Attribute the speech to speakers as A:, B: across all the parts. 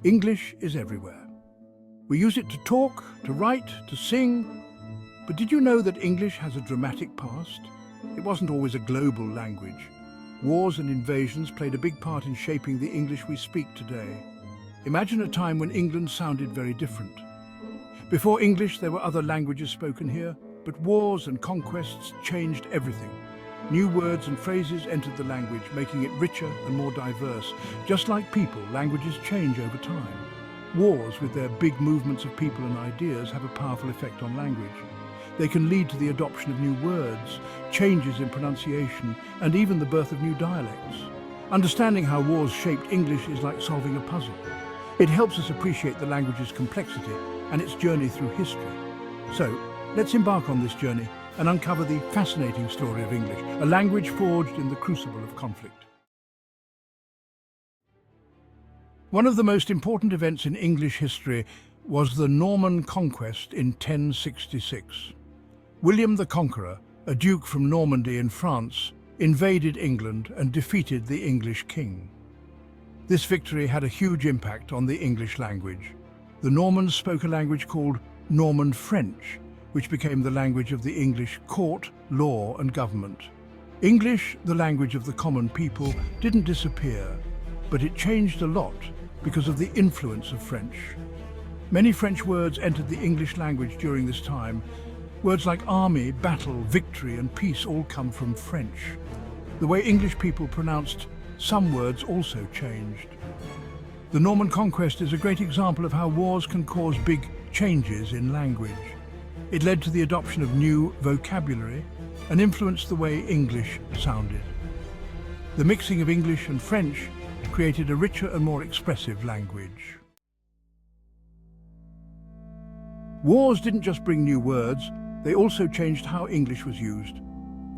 A: English is everywhere. We use it to talk, to write, to sing. But did you know that English has a dramatic past? It wasn't always a global language. Wars and invasions played a big part in shaping the English we speak today. Imagine a time when England sounded very different. Before English, there were other languages spoken here, but wars and conquests changed everything. New words and phrases entered the language, making it richer and more diverse. Just like people, languages change over time. Wars, with their big movements of people and ideas, have a powerful effect on language. They can lead to the adoption of new words, changes in pronunciation, and even the birth of new dialects. Understanding how wars shaped English is like solving a puzzle. It helps us appreciate the language's complexity and its journey through history. So, let's embark on this journey and uncover the fascinating story of English, a language forged in the crucible of conflict. One of the most important events in English history was the Norman Conquest in 1066. William the Conqueror, a duke from Normandy in France, invaded England and defeated the English king. This victory had a huge impact on the English language. The Normans spoke a language called Norman French, which became the language of the English court, law and government. English, the language of the common people, didn't disappear, but it changed a lot because of the influence of French. Many French words entered the English language during this time. Words like army, battle, victory and peace all come from French. The way English people pronounced some words also changed. The Norman Conquest is a great example of how wars can cause big changes in language. It led to the adoption of new vocabulary and influenced the way English sounded. The mixing of English and French created a richer and more expressive language. Wars didn't just bring new words, they also changed how English was used.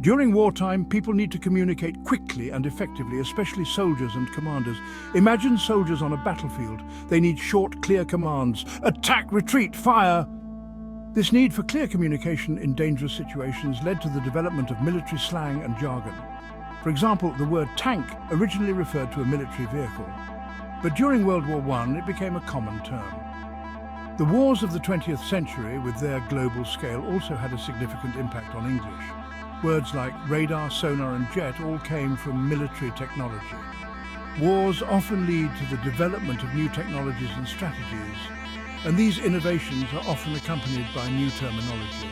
A: During wartime, people need to communicate quickly and effectively, especially soldiers and commanders. Imagine soldiers on a battlefield. They need short, clear commands. Attack, retreat, fire! This need for clear communication in dangerous situations led to the development of military slang and jargon. For example, the word tank originally referred to a military vehicle. But during World War I, it became a common term. The wars of the 20th century, with their global scale, also had a significant impact on English. Words like radar, sonar and jet all came from military technology. Wars often lead to the development of new technologies and strategies, and these innovations are often accompanied by new terminology.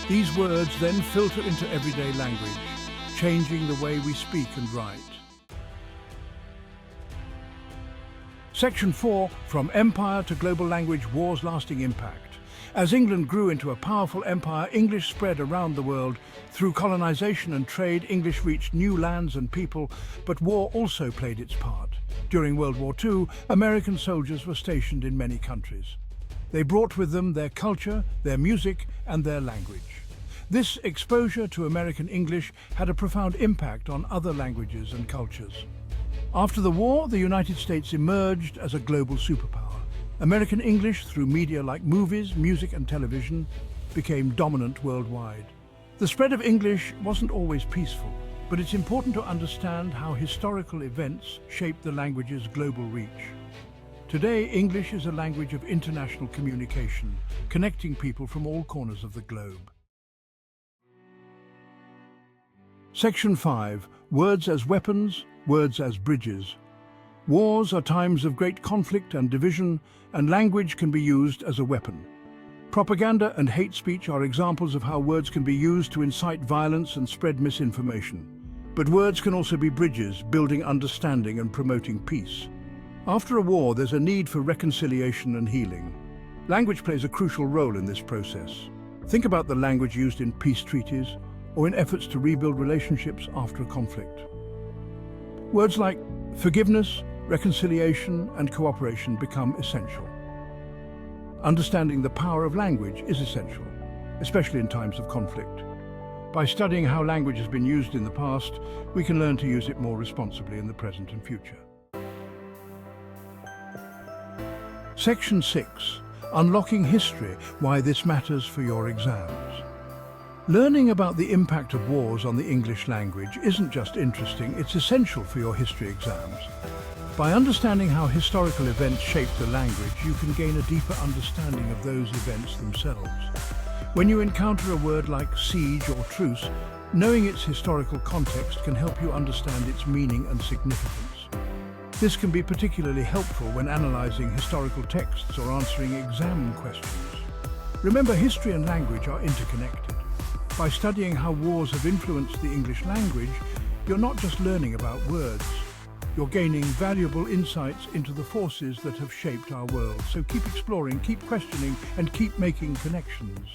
A: These words then filter into everyday language, changing the way we speak and write. Section 4, From Empire to Global Language, War's Lasting Impact. As England grew into a powerful empire, English spread around the world. Through colonization and trade, English reached new lands and people, but war also played its part. During World War II, American soldiers were stationed in many countries. They brought with them their culture, their music, and their language. This exposure to American English had a profound impact on other languages and cultures. After the war, the United States emerged as a global superpower. American English, through media like movies, music and television, became dominant worldwide. The spread of English wasn't always peaceful, but it's important to understand how historical events shaped the language's global reach. Today, English is a language of international communication, connecting people from all corners of the globe. Section 5. Words as weapons, words as bridges. Wars are times of great conflict and division, and language can be used as a weapon. Propaganda and hate speech are examples of how words can be used to incite violence and spread misinformation. But words can also be bridges, building understanding and promoting peace. After a war, there's a need for reconciliation and healing. Language plays a crucial role in this process. Think about the language used in peace treaties or in efforts to rebuild relationships after a conflict. Words like forgiveness, reconciliation, and cooperation become essential. Understanding the power of language is essential, especially in times of conflict. By studying how language has been used in the past, we can learn to use it more responsibly in the present and future. Section 6. Unlocking History, Why This Matters for Your Exams. Learning about the impact of wars on the English language isn't just interesting, it's essential for your history exams. By understanding how historical events shaped the language, you can gain a deeper understanding of those events themselves. When you encounter a word like siege or truce, knowing its historical context can help you understand its meaning and significance. This can be particularly helpful when analyzing historical texts or answering exam questions. Remember, history and language are interconnected. By studying how wars have influenced the English language, you're not just learning about words. You're gaining valuable insights into the forces that have shaped our world. So keep exploring, keep questioning, and keep making connections.